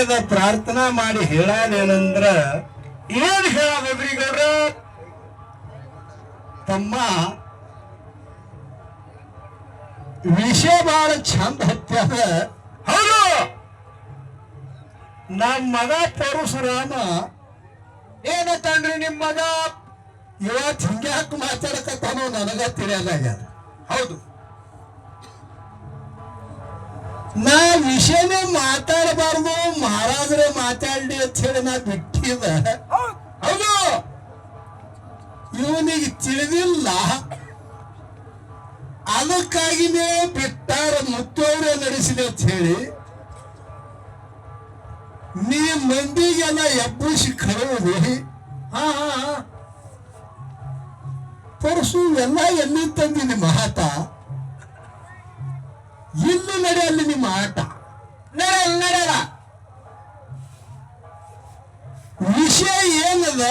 ಒಳ್ಳೇದ ಪ್ರಾರ್ಥನಾ ಮಾಡಿ ಹೇಳಾನೇನಂದ್ರ ಏನ್ ಹೇಳೋದ್ರಿ ಗೌಡ್ರ? ತಮ್ಮ ವಿಷಯ ಬಹಳ ಚಂದ ಹತ್ಯಾದ. ಹೌದು, ನಮ್ಮ ಮಗ ಪರಶುರಾಮ ಏನತ್ತನ್ರಿ ನಿಮ್ಮ ಮಗ ಇವತ್ತು ಹಿಂಗ್ಯಾಕೆ ಮಾತಾಡಕತ್ತಾನೋ ನನಗ ತಿಳಿಯಲಾಗ್ಯದ. ಹೌದು, ನಾ ವಿಷಯನೇ ಮಾತಾಡಬಾರ್ದು, ಮಹಾರಾಜರೇ ಮಾತಾಡ್ಲಿ ಅಂತ ಹೇಳಿ ನಾ ಬಿಟ್ಟಿದ. ಹೌದು, ಇವನಿಗೆ ತಿಳಿದಿಲ್ಲ, ಅದಕ್ಕಾಗಿನೇ ಬಿಟ್ಟಾರ ಮುತ್ತೋರೆ ನಡೆಸಿದೆ ಅಂತ ಹೇಳಿ ನೀ ಮಂದಿಗೆಲ್ಲ ಎಬ್ಬರಿಸಿ ಕಳುವುದು. ಹಾ ಪರಸು ಎಲ್ಲ ಎಲ್ಲಿ ತಂದಿ ನಿಮ್ಮ ಆಟ, ಇಲ್ಲಿ ನಡೆಯಲ್ಲಿ ನಿಮ್ಮ ಆಟ ನಡೆಯಲ್ಲ. ವಿಷಯ ಏನದ?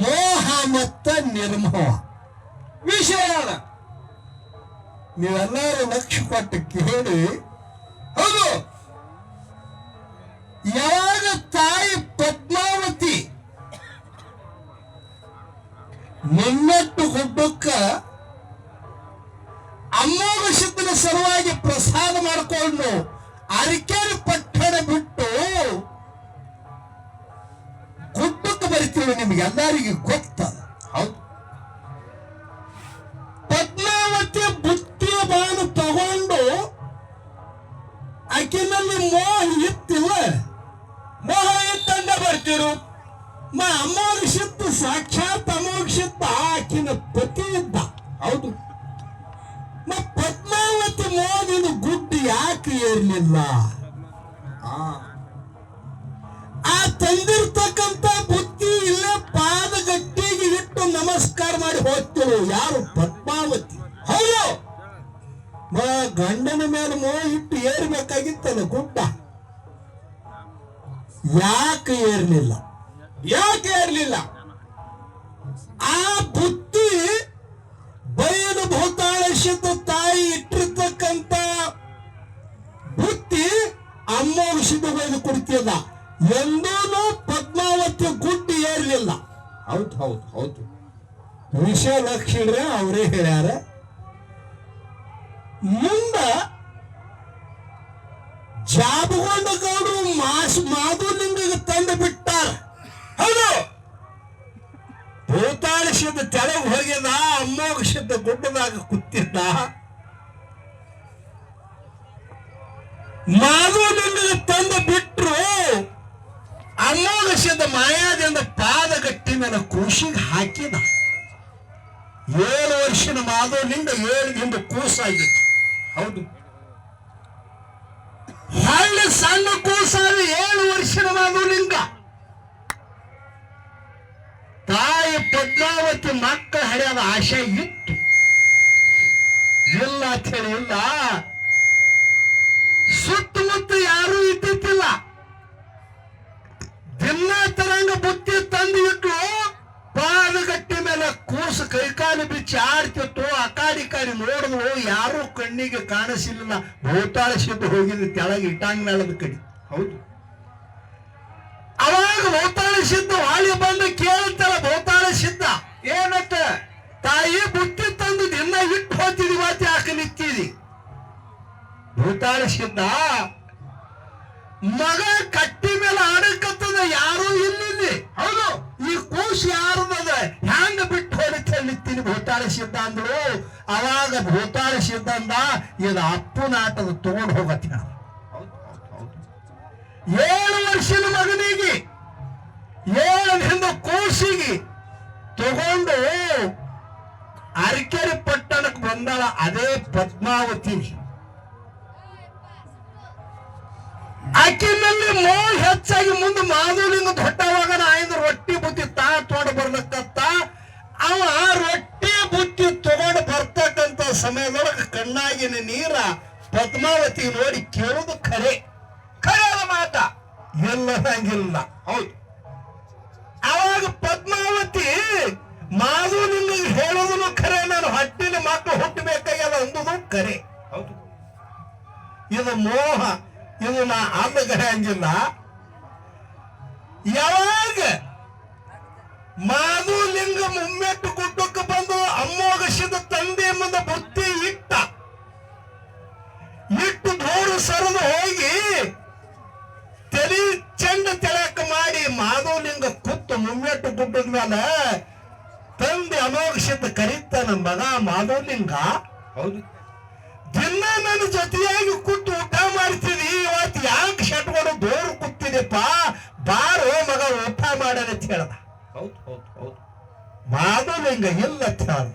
ಮೋಹ ಮತ್ತ ನಿರ್ಮೋಹ ವಿಷಯ ಅದ. ನೀವೆಲ್ಲರೂ ಲಕ್ಷ್ಯ ಕೊಟ್ಟು ಕೇಳಿ. ಹೌದು, ಯಾವಾಗ ತಾಯಿ ಪದ್ಮಾವತಿ ಮುನ್ನಟ್ಟು ಹುಡ್ಡಕ್ಕ ಅಮ್ಮೋಗ ಸಿದ್ಧನ ಸಲುವಾಗಿ ಪ್ರಸಾದ ಮಾಡಿಕೊಂಡು ಅರಿಕೆರೆ ಪಟ್ಟಣ ಬಿಟ್ಟು ಗುಡ್ಡಕ್ಕೆ ಬರಿತೀವಿ, ನಿಮ್ಗೆಲ್ಲರಿಗೆ ಗೊತ್ತ. ಹೌದು, ಪದ್ಮಾವತಿ ಬುತ್ತಿಯ ಬಾನು ತಗೊಂಡು ಆಕಿನಲ್ಲಿ ಮೋಹ ಇತ್ತಿಲ್ಲ, ಮೋಹ ಇತ್ತಂದ ಬರ್ತಿರು. ಅಮೋಘ ಸಿದ್ಧ ಸಾಕ್ಷಾತ್ ಅಮೋಘ ಸಿದ್ಧ ಆಕಿನ ಪತಿ ಇದ್ದ. ಹೌದು, ಪದ್ಮಾವತಿ ಮೋದಿನ ಗುಡ್ಡ ಯಾಕೆ ಏರ್ಲಿಲ್ಲ? ಆ ತಂದಿರ್ತಕ್ಕಂಥ ಬುದ್ಧಿ ಇಲ್ಲೇ ಪಾದಗಟ್ಟಿಗೆ ಇಟ್ಟು ನಮಸ್ಕಾರ ಮಾಡಿ ಹೋಗ್ತಿರು. ಯಾರು? ಪದ್ಮಾವತಿ. ಹೌದು, ಗಂಡನ ಮೇಲೆ ಮೋಹ ಇಟ್ಟು ಏರ್ಬೇಕಾಗಿತ್ತಲ್ಲ ಗುಡ್ಡ. ಯಾಕೆ ಏರ್ಲಿಲ್ಲ? ಆ ಬುದ್ಧಿ ಬಯಲು ಭೂತಾಳಶದ ತಾಯಿ ಇಟ್ಟಿರ್ತಕ್ಕಂಥ ಬುದ್ಧಿ ಅಮ್ಮೋಷದ ಬಯಲು ಕೊಡ್ತಿಯದ. ಎಂದೂ ಪದ್ಮಾವತಿ ಗುಡ್ಡ ಏರ್ಲಿಲ್ಲ. ಹೌದು, ವಿಷಯ ಲಕ್ಷ್ಮೀ ಅವರೇ ಹೇಳ್ಯಾರ. ಮುಂದ ಜಾಬಗೊಂಡ ಗೌಡರು ಮಾಧುಲಿಂಗಗೆ ತಂದು ಬಿಟ್ಟಾರ. ಹೌದು, ಭೂತಾಳಿಸಿದ ತೆಳಗೆ ಹೋಗಿದ, ಅಮ್ಮೋಗಿಸಿದ ಗುಡ್ಡದಾಗ ಕೂತಿದ್ದ. ಮಾಧುಲಿಂಗಗೆ ತಂದು ಬಿಟ್ರು. ಅಮ್ಮೋಗಿಸಿದ ಮಾಯಾದಿಂದ ಪಾದಗಟ್ಟಿ ಮೇಲೆ ಕೂಸಿಗೆ ಹಾಕಿದ. 7 ವರ್ಷದ ಮಾಧುಲಿಂಗ 7 ದಿನ ಕೂಸಾಗಿತ್ತು. ಹೌದು, ಹಳ್ಳಿ ಸಣ್ಣ ಕೂಸಾದ 7 ವರ್ಷದ ಮಾಧುಲಿಂಗ. ತಾಯಿ ಪದ್ಮಾವತಿ ಮಕ್ಕಳ ಹರಿಯದ ಆಶೆ ಇತ್ತು, ಇಲ್ಲ ಅಂತ ಹೇಳಿ ಇಲ್ಲ. ಸುತ್ತಮುತ್ತ ಯಾರೂ ಇದ್ದಿದ್ದಿಲ್ಲ. ದಿನ ತರಂಗ ಬುತ್ತಿ ತಂದು ಇಟ್ಟು ಪಾದಗಟ್ಟಿ ಮೇಲೆ ಕೂಸು ಕೈಕಾಲು ಬಿಚ್ಚಿ ಆಡ್ತಿತ್ತು. ಅಕಾಡಿ ಕಾಡಿ ನೋಡಿದ್ರು, ಯಾರೂ ಕಣ್ಣಿಗೆ ಕಾಣಿಸಿಲ್ಲ. ಭೂತಾಳಿಸಿದ್ದು ಹೋಗಿದ್ದು ತೆಳಗೆ ಇಟ್ಟಂಗ ಮೇಳದ ಕಡೆ. ಹೌದು, ಅವಾಗ ಭೂತಾಳಿಸಿದ್ದು ಹಾಳಿ ಬಂದು ಕೇಳ್ತಾರ. ಭೂತಾಳಿಸಿದ್ದ ಏನತ್ತ? ತಾಯಿ ಬುತ್ತಿ ತಂದು ದಿನ ಇಟ್ಟು ಹೋಗ್ತಿದೀವ ಯಾಕೆ ನಿಂತಿದಿ? ಭೂತಾಳಿಸಿದ್ದ ಮಗ ಕಟ್ಟಿ ಮೇಲೆ ಆಡಕತ್ತದ, ಯಾರೂ ಇಲ್ಲಿ. ಹೌದು, ಈ ಕೂಸು ಯಾರದ ಹ್ಯಾಂಗ ಬಿಟ್ಟು ಹೊಡಿತ ನಿಂತೀನಿ ಭೂತಾಳಿಸಿದ್ದ ಅಂದ್ರು. ಅವಾಗ ಭೂತಾಳಿಸಿದ್ದಂದ ಇದು ಅಪ್ಪನ ಆಟದ ತಗೊಂಡು ಹೋಗತ್ತ. 7 ವರ್ಷದ ಮಗನಿಗೆ 7 ದಿನದ ಕೂಸಿಗೆ ತಗೊಂಡು ಅರಿಕೆರೆ ಪಟ್ಟಣಕ್ಕೆ ಬಂದಾಳ. ಅದೇ ಪದ್ಮಾವತಿ. ಆಕಿನಲ್ಲಿ ಮೋಹ ಹೆಚ್ಚಾಗಿ ಮುಂದೆ ಮಾಧುಲಿಂಗ ದೊಡ್ಡವಾಗ ಆಯ್ದು ರೊಟ್ಟಿ ಬುತ್ತಿ ತಗೊಂಡು ಬರ್ಲಕ್ಕತ್ತ. ಅವ ರೊಟ್ಟಿ ಬುತ್ತಿ ತಗೊಂಡು ಬರ್ತಕ್ಕಂಥ ಸಮಯದೊಳಗೆ ಕಣ್ಣಾಗಿನ ನೀರ ಪದ್ಮಾವತಿ ನೋಡಿ ಕೇಳುದು ಖರೆಯಾದ ಮಾತ, ಎಲ್ಲದಂಗಿಲ್ಲ. ಹೌದು, ಅವಾಗ ಪದ್ಮಾವತಿ ಮಾಧುಲಿಂಗ ಹೇಳೋದನ್ನು ಖರೆ, ನಾನು ಹಟ್ಟಿನ ಮಕ್ಕಳು ಹುಟ್ಟಬೇಕಾಗ್ಯದ ಅಂದುದು ಖರೆ. ಹೌದು, ಇದು ಮೋಹ ಇದು ನಾ ಅಲ್ಲಗಡೆ ಹಂಗಿಲ್ಲ. ಯಾವಾಗ ಮಾಧುಲಿಂಗ ಮುಮ್ಮೆಟ್ಟು ಗುಡ್ಡಕ್ಕೆ ಬಂದು ಅಮ್ಮೋಗಸಿದ ತಂದೆ ಮುಂದೆ ಬುತ್ತಿ ಇಟ್ಟು ದೂರ ಸರಿದು ಹೋಗಿ ತಲೆ ಚೆಂಡ ತೆಳಕ ಮಾಡಿ ಮಾಧುಲಿಂಗ ಕೂತು ಮುಮ್ಮೆಟ್ಟು ಗುಡ್ಡದ ಮೇಲೆ ತಂದೆ ಅಮೋಘಸಿದ್ದ ಕರೀತಾನ, ಮಗ ಮಾಧುಲಿಂಗ, ಹೌದು, ದಿನ ನನ್ನ ಜೊತೆಯಾಗಿ ಕೂತು ಊಟ ಮಾಡ್ತಿದಿ, ಇವತ್ತು ಯಾಕೆ ಶಟ್ಕೊಂಡು ದೂರ ಕೂತಿದೆಪ್ಪ, ಬಾರೋ ಮಗ ಊಟ ಮಾಡಂತ ಹೇಳ್ದ. ಹೌದು ಹೌದು ಹೌದು. ಮಾಧುಲಿಂಗ ಇಲ್ಲ ಹೇಳ್ದ,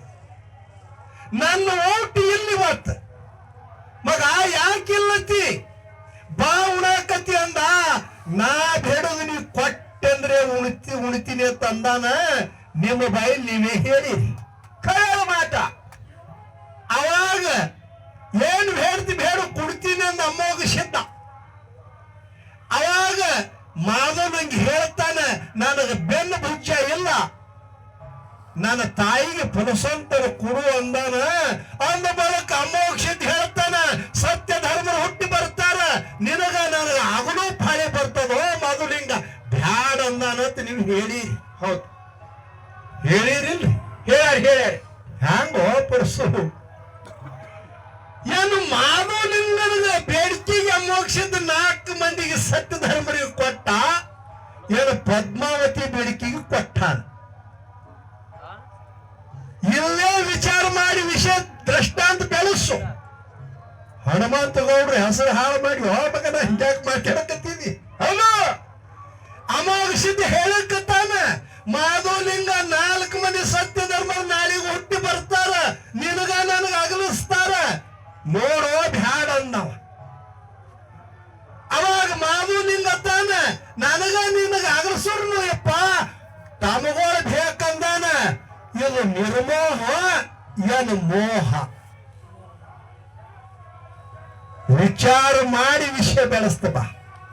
ನನ್ನ ಊಟ ಇಲ್ಲಿ ಇವತ್ತು ಮಗ ಯಾಕಿಲ್ಲತಿ, ಬಾ ಉಣಾಕತಿ ಅಂದ. ನಾ ಬೇಡದು ನೀವು ಕೊಟ್ಟಂದ್ರೆ ಉಣ್ತೀನಿ ಅಂತ ಅಂದಾನ. ನಿಮ್ಮ ಬಾಯಿ ನೀವೇ ಹೇಳಿರಿ, ಕಳೆದ ಮಾತ. ಅವಾಗ ಏನು ಹೇಳ್ತಿ ಬೇಡ ಕುಡ್ತೀನಿ ಅಂದ ಅಮ್ಮೋಗಿಸಿದ್ದ. ಅವಾಗ ಮಾಧವನಿಗೆ ಹೇಳ್ತಾನೆ, ನನಗೆ ಬೆನ್ನು ಭುಜ ಇಲ್ಲ, ನನ್ನ ತಾಯಿಗೆ ಪುನಸಂತರ ಕೊಡು ಅಂದಾನ. ಅಂದ ಬಳಿಕ ಅಮ್ಮೋಕ್ಷಿದ್ ಹೇಳ್ತಾನ, ಸತ್ಯ ಧರ್ಮ ಹುಟ್ಟಿ ಬರ್ತಾರ, ನಿನಗ ನನಗ ಆಗಲೂ ಫಾಳೆ ಬರ್ತದೋ ಮಾಧುಲಿಂಗ, ಬ್ಯಾಡ ಅಂದಾನಂತ ನೀವು ಹೇಳಿರಿ. ಹೌದು, ಹೇಳಿರಿಲ್ರಿ? ಹೇಳ್ಯಾರ. ಹ್ಯಾಂಗೋ ಪರ್ಸು ಏನು ಮಾಧುಲಿಂಗನ ಬೇಡಿಕೆಗೆ ಅಮ್ಮೋಕ್ಷದ 4 ಮಂದಿಗೆ ಸತ್ಯ ಧರ್ಮರಿಗೆ ಕೊಟ್ಟ, ಏನು ಪದ್ಮಾವತಿ ಬೇಡಿಕೆಗೆ ಕೊಟ್ಟಾನ. ಇಲ್ಲೇ ವಿಚಾರ ಮಾಡಿ ವಿಷಯ ದೃಷ್ಟಾಂತ ಬೆಳೆಸು. ಹನುಮಂತ ಗೌಡ್ರ ಹೆಸರು ಹಾಳು ಮಾಡಿ ಹೋಗ್ಬೇಕನ್ನ ಹಿಂಗ್ಯಾಕ್ ಮಾತಾಡಕತ್ತೀನಿ. ಹೌದು, ಅಮೋಘಸಿದ್ದ ಹೇಳಕತ್ತಾನ, ಮಾಧುಲಿಂಗ 4 ಮಂದಿ ಸತ್ಯ ಧರ್ಮ ನಾಳಿಗೆ ಹುಟ್ಟಿ ಬರ್ತಾರ, ನಿನಗ ನನಗ ಅಗಲಿಸ್ತಾರ, ನೋಡೋ ಬ್ಯಾಡ ಅಂದವ. ಅವಾಗ ಮಾಧುಲಿಂಗ ತಾನ, ನನಗ ನಿನಗ ಅಗಲಿಸೋರ್ನು ಯಪ್ಪ ತಮಗೋಳ ಬೇಕಂದಾನ. ಇದು ನಿರ್ಮೋಹ ಏನು ಮೋಹ? ವಿಚಾರ ಮಾಡಿ ವಿಷಯ ಬೆಳೆಸ್ತಪ್ಪ.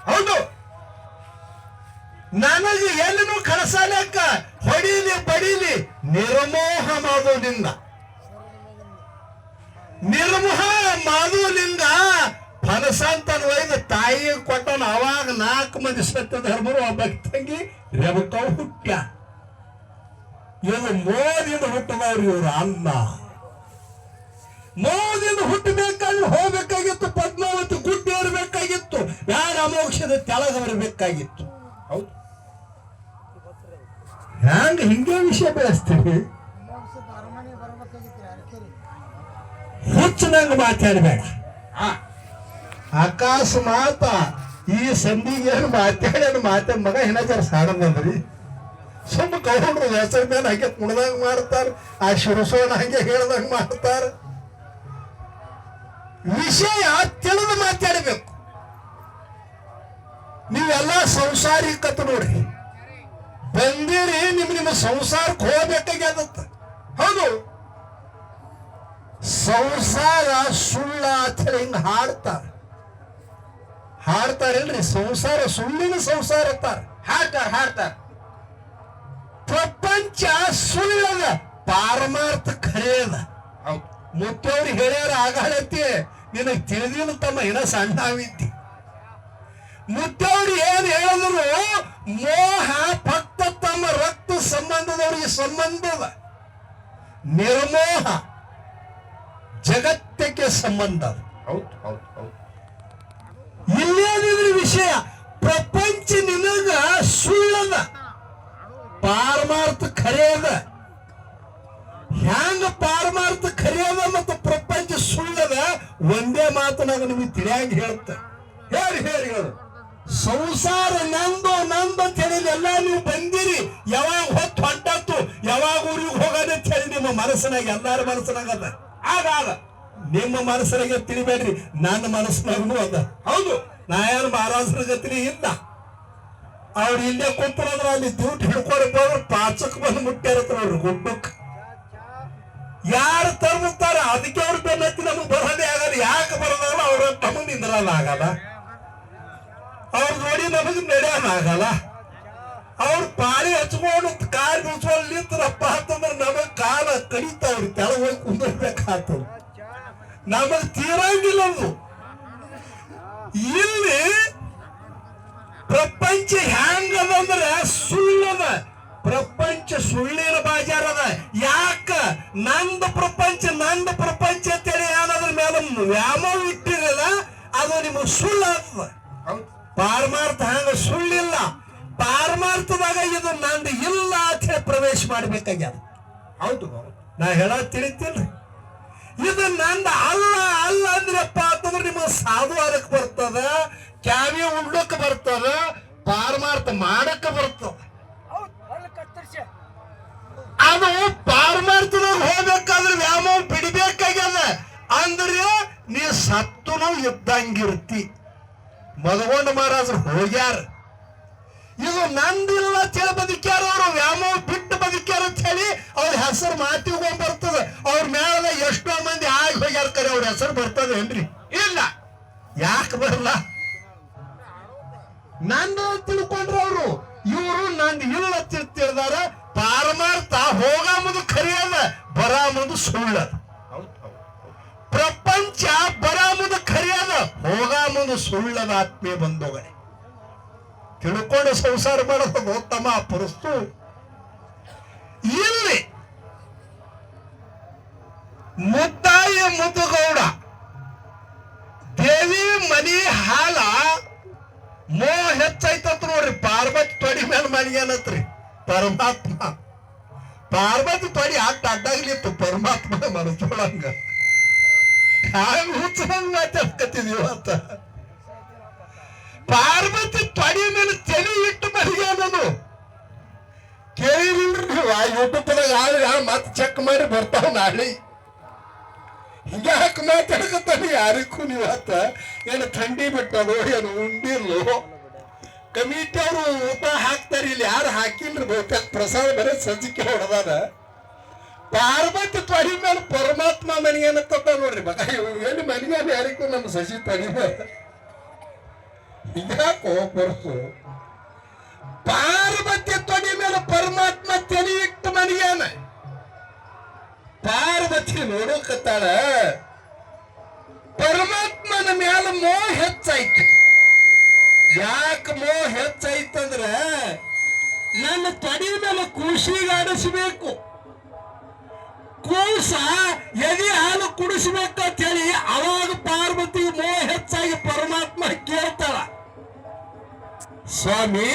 ಹೌದು, ನನಗೆ ಎಲ್ಲನೂ ಕಳಸಾಲಕ್ಕ ಹೊಡೀಲಿ ಬಡೀಲಿ, ನಿರ್ಮೋಹ ಮಾಧುಲಿಂಗ. ನಿರ್ಮೋಹ ಮಾಧುಲಿಂಗ ಫಲಸಂತನ ಒಯ್ದು ತಾಯಿಗೆ ಕೊಟ್ಟನು. ಅವಾಗ 4 ಮಂದಿ ಸತ್ಯ ಧರ್ಮರು, ಒಬ್ಬ ತಂಗಿ ರೇವಕವು ಹುಟ್ಟ್ಯ. ಇವರು ಮೋದಿಂದ ಹುಟ್ಟದವ್ರು, ಇವರು ಅಲ್ಲ. ಮೋದಿಂದ ಹುಟ್ಟಬೇಕಾದ್ರೆ ಹೋಗ್ಬೇಕಾಗಿತ್ತು, ಪದ್ಮಾವತಿ ಗುಡ್ಡ ಏರ್ಬೇಕಾಗಿತ್ತು, ಯಾರ ಅಮೋಕ್ಷದ ತೆಳಗ ಬರಬೇಕಾಗಿತ್ತು. ಹೌದು, ಹ್ಯಾಂಗ ಹಿಂಗೆ ವಿಷಯ ಬೆಳೆಸ್ತೀವಿ? ಹುಚ್ಚನಂಗ ಮಾತಾಡಬೇಡ. ಅಕಸ್ಮಾತ್ ಈ ಸಂಧಿಗೆ ಏನು ಮಾತಾಡ ಮಗ ಏನಾಚಾರ ಸಾಡಂದ್ರಿ, ಸುಮ್ಮ ಕೌಂಡ್ರು ಹೆಸರ ಮೇಲೆ ಹಂಗೆ ಕುಣ್ದಂಗ ಮಾಡ್ತಾರ, ಆ ಶಿರಸೋಣ ಹಂಗೆ ಹೇಳ್ದಂಗ ಮಾಡ್ತಾರ. ವಿಷಯ ತಿಳಿದು ಮಾತಾಡಬೇಕು. ನೀವೆಲ್ಲ ಸಂಸಾರಿಕತೆ ನೋಡ್ರಿ, ಬಂದಿರಿ ನಿಮ್ಮ ಸಂಸಾರಕ್ಕೆ ಹೋಗ್ಬೇಕಾಗ್ಯದತ್ತ. ಹೌದು, ಸಂಸಾರ ಸುಳ್ಳ ಅಂತ ಹಿಂಗ ಹಾಡ್ತಾರಿಲ್ರಿ. ಸಂಸಾರ ಸುಳ್ಳಿನ ಸಂಸಾರ ಹಾಡ್ತಾರ. ಪ್ರಪಂಚ ಸುಳ್ಳದ, ಪಾರಮಾರ್ಥ ಖರೇದ. ಹೌದು, ಮುತ್ತವ್ರು ಹೇಳ್ಯಾರ ಆಗಾಳತಿ, ನಿನಗೆ ತಿಳಿದಿಲ್ಲ ತಮ್ಮ, ಇನ್ನ ಸಣ್ಣವಿದ್ದಿ. ಮುತ್ತವ್ರು ಏನ್ ಹೇಳಿದ್ರು, ಮೋಹ ಭಕ್ತ ತಮ್ಮ ರಕ್ತ ಸಂಬಂಧದವ್ರಿಗೆ ಸಂಬಂಧದ, ನಿರ್ಮೋಹ ಜಗತ್ತಕ್ಕೆ ಸಂಬಂಧ. ಹೌದು ಹೌದು ಹೌದು. ಇಲ್ಲೇನಿದ್ರೆ ವಿಷಯ, ಪ್ರಪಂಚ ನಿನಗ ಸುಳ್ಳದ, ಪಾರಮಾರ್ಥ ಖರೇದ. ಹ್ಯಾಂಗ ಪಾರಮಾರ್ಥ ಖರೇದ ಮತ್ತು ಪ್ರಪಂಚ ಸುಳ್ಳದ? ಒಂದೇ ಮಾತನಾಗ ನಿಮಗೆ ತಿಳಿಯಾಗಿ ಹೇಳುತ್ತೆ. ಹೇಳಿ ಸಂಸಾರ ನಂದು ಅಂತ ಹೇಳಿ ಎಲ್ಲ ನೀವು ಬಂದಿರಿ. ಯಾವಾಗ ಹೊತ್ತು ಹೊಂಟತ್ತು, ಯಾವಾಗ ಊರಿಗೆ ಹೋಗೋಣ ಅಂತ ಹೇಳಿ ನಿಮ್ಮ ಮನಸ್ಸಿನಾಗ, ಎಲ್ಲಾರ ಮನಸ್ಸಿನಾಗದ. ಆಗ ನಿಮ್ಮ ಮನಸ್ಸಿನಾಗೆ ತಿಳಿಬೇಡ್ರಿ, ನನ್ನ ಮನಸ್ಸಿನಾಗೂ ಅದ. ಹೌದು, ನಾ ಯಾರು ಮಹಾರಾಜರ ಗತಿನಿ ಇಲ್ಲ. ಅವ್ರು ಇಲ್ಲೇ ಕೂತ್ರಂದ್ರ ಅಲ್ಲಿ ಡ್ಯೂಟಿ ಹಿಡ್ಕೊಳಕ್ ಹೋದ್ರೆ ಪಾಚಕ್ ಬಂದು ಮುಟ್ಟ್ಯಾರತ್ರ ಅವ್ರು ಗುಡ್ಡಕ್ಕೆ. ಯಾರು ತರ್ತಾರ ಅದಕ್ಕೆ ಅವ್ರ ಬೆನ್ನತ್ತಿ ನಮಗ್ ಬರೋದೇ ಆಗಲ್ಲ. ಯಾಕೆ ಬರೋದಲ್ಲ, ಅವ್ರ ನಮಗ್ ನಿಂದ್ರಲ್ಲ ಆಗಲ್ಲ, ಅವ್ರ ನೋಡಿ ನಮಗ್ ನಡೆಯೋದಾಗಲ್ಲ. ಅವ್ರ ಪಾಳಿ ಹಚ್ಕೊಂಡು ಕಾಲು ಬಿಡ್ಸ್ಕೊಂಡು ನಿಂತ್ರಪ್ಪ ಅಂತಂದ್ರೆ ನಮಗ್ ಕಾಲ ಕಡಿತಾವ್ರಿ, ತೆಳ ಹೋಗಿ ಕುಂದಿರ್ಬೇಕಾಗ್ತದ. ನಮಗ್ ತೀರಂಗಿಲ್ಲ ಅದು. ಇಲ್ಲಿ ಪ್ರಪಂಚ ಹ್ಯಾಂಗದಂದ್ರ ಸುಳ್ಳದ, ಪ್ರಪಂಚ ಸುಳ್ಳಿನ ಬಾಜಾರ ಅದ. ಯಾಕ ನಂದು ಪ್ರಪಂಚ ಅಂತೇಳಿ ಏನಾದ್ರ ಮೇಲೆ ವ್ಯಾಮೋಹ ಇಟ್ಟಿರಲ್ಲ, ಅದು ನಿಮಗೆ ಸುಳ್ಳು ಆಗ್ತದ. ಪಾರಮಾರ್ಥ ಹಂಗ ಸುಳ್ಳಿಲ್ಲ. ಪಾರಮಾರ್ಥದಾಗ ಇದು ನಂದು ಇಲ್ಲ ಅಂತ ಹೇಳಿ ಪ್ರವೇಶ ಮಾಡ್ಬೇಕಾಗ್ಯದ. ಹೌದು ನಾ ಹೇಳ ತಿಳಿತಿಲ್ರಿ, ಇದು ನಂದ ಅಲ್ಲ ಅಂದ್ರಪ್ಪ ಅಂತಂದ್ರೆ ನಿಮಗೆ ಸಾಧು ಅದಕ್ಕೆ ಬರ್ತದ, ಕ್ಯಾವಿ ಉಡ್ಲಕ್ಕೆ ಬರ್ತದ, ಪಾರಮಾರ್ಥ ಮಾಡಕ್ಕ ಬರ್ತದ. ಅದು ಪಾರಮಾರ್ಥದಾಗ ಹೋಗ್ಬೇಕಾದ್ರೆ ವ್ಯಾಮೋಹ ಬಿಡಬೇಕಾಗ್ಯದ. ಅಂದ್ರೆ ನೀ ಸತ್ತುನು ಇದ್ದಂಗಿರ್ತಿ. ಮದಗೊಂಡ ಮಹಾರಾಜರು ಹೋಗ್ಯಾರ, ಇದು ನಂದಿಲ್ಲ ಅಂತೇಳಿ ಬದುಕ್ಯಾರ. ಅವರು ವ್ಯಾಮೋಹ ಬಿಟ್ಟು ಬದುಕ್ಯಾರ ಅಂತ ಹೇಳಿ ಅವ್ರ ಹೆಸರು ಮಾತಿಗೆ ಬರ್ತದೆ. ಅವ್ರ ಮೇಳದ ಎಷ್ಟೋ ಮಂದಿ ಆಗಿ ಹೋಗ್ಯಾರ, ಕರೆ ಅವ್ರ ಹೆಸರು ಬರ್ತದೆ ಏನ್ರಿ? ಇಲ್ಲ. ಯಾಕೆ ಬರಲ್ಲ? ನಂದು ತಿಳ್ಕೊಂಡ್ರ ಅವರು, ಇವರು ನಂದು ಇಲ್ಲ ತಿಳಿದಾರ. ಪಾರಮಾರ್ಥ ಹೋಗ ಮುಂದೆ ಖರಿಯದ, ಬರ ಮುಂದೆ ಸುಳ್ಳದ. ಪ್ರಪಂಚ ಬರ ಮುಂದೆ ಖರಿಯದ, ಹೋಗ ಮುಂದೆ ಸುಳ್ಳದ. ಆತ್ಮೀಯ ಬಂಧುಗಳೇ, ತಿಳ್ಕೊಂಡು ಸಂಸಾರ ಮಾಡೋದು ತಮ್ಮ ಪುರಸ್ತು. ಇಲ್ಲಿ ಮುದ್ದಾಯ ಮುದುಗೌಡ ದೇವಿ ಮನಿ ಹಾಲ ಮೋಹ ಹೆಚ್ಚಾಯ್ತಂತ ನೋಡ್ರಿ. ಪಾರ್ವತಿ ತೊಡಿ ಮೇಲೆ ಮನಿಗೇನತ್ರಿ ಪರಮಾತ್ಮ. ಪಾರ್ವತಿ ತೊಡಿ ಆಟ ಅಡ್ಡಾಗ್ಲಿತ್ತು, ಪರಮಾತ್ಮ ಮನಸ್ಸೊಳಂಗ ಹ್ಯಾಂಗ ಹುಚ್ಚಂಗ ಮಾತಾಡ್ಕತ್ತಿದೀವ ಅಂತ. ಪಾರ್ವತಿ ತೊಡಿ ಮೇಲೆ ತಲೆ ಇಟ್ಟು ಮನಿಗೇನದು ಕೇಳಿಲ್ರಿ ನೀವು? ಆ ಯೂಟ್ಯೂಬ್ದಾಗ ಆದ್ರೆ ಮತ್ತೆ ಚೆಕ್ ಮಾಡಿ ಬರ್ತಾವ ನಾಳೆ. ಹಿಂಗ್ಯಾಕೆ ಮಾತಾಡ್ಕತ್ತಾನೆ ಯಾರಿಗೂ ನೀವು ಆತ? ಏನು ಥಂಡಿ ಬಿಟ್ಟದು, ಏನು ಉಂಡಿರ್ಲು? ಕಮಿಟಿ ಅವರು ಊಟ ಹಾಕ್ತಾರೆ, ಇಲ್ಲಿ ಯಾರು ಹಾಕಿಲ್ರಿ. ಬಹುತೇಕ ಪ್ರಸಾದ ಬೇರೆ ಸಜ್ಜಿಕೆ ಹೊಡೆದಾರ. ಪಾರ್ವತಿ ತೊಡಿ ಮೇಲೆ ಪರಮಾತ್ಮ ಮನಿಗೇನತ್ತ ನೋಡ್ರಿ. ಮಗ ಏನು ಮನಿಗೇನು ಯಾರಿಗೂ ನಮ್ಮ ಸಸಿ ತೊಡಿ ಮೇಲೆ ಹಿಂಗ್ಯಾಕೋ ಬರ್ಸು? ಪಾರ್ವತಿ ತೊಡಿ ಮೇಲೆ ಪರಮಾತ್ಮ ತಲೆ ಇಟ್ಟು ಮನಿಗೇನ. ಪಾರ್ವತಿ ನೋಡೋಕತ್ತಾಳ, ಪರಮಾತ್ಮನ ಮ್ಯಾಲ ಮೋಹ ಹೆಚ್ಚಾಯ್ತು. ಯಾಕೆ ಮೋಹ ಹೆಚ್ಚಾಯ್ತಂದ್ರ ನನ್ನ ತೊಡಿ ಮೇಲೆ ಕೂಸಿಗಾಡಿಸ್ಬೇಕು, ಕೂಸ ಎದೆ ಹಾಲು ಕುಡಿಸ್ಬೇಕಂತ ಹೇಳಿ ಅವಾಗ ಪಾರ್ವತಿ ಮೋಹ ಹೆಚ್ಚಾಗಿ ಪರಮಾತ್ಮ ಕೇಳ್ತಾಳ, ಸ್ವಾಮಿ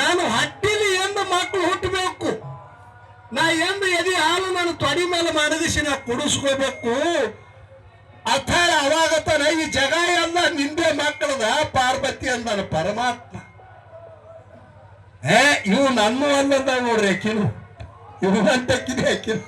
ನಾನು ಹಟ್ಟಿಲಿ ಎಂದು ಮಕ್ಕಳು ಹುಟ್ಟಬೇಕು, ನಾ ಎಂದು ಎದೆ ಹಾಲು ನಾನು ತೊಡಿ ಮೇಲೆ ಮನಗಿಸಿ ನಾ ಕುಡಿಸ್ಕೋಬೇಕು ಅಥಾಳ. ಅವಾಗತ್ತಾನ ಈ ಜಗ ಎಲ್ಲ ನಿಂದೆ ಮಕ್ಕಳದ ಪಾರ್ವತಿ ಅಂದಾನ ಪರಮಾತ್ಮ. ಇವು ನನ್ನ ಅಲ್ಲದ ನೋಡ್ರಿ, ಅಕ್ಕಿನು ಇವನಂತಕ್ಕಿದೆ ಅಕ್ಕಿನು.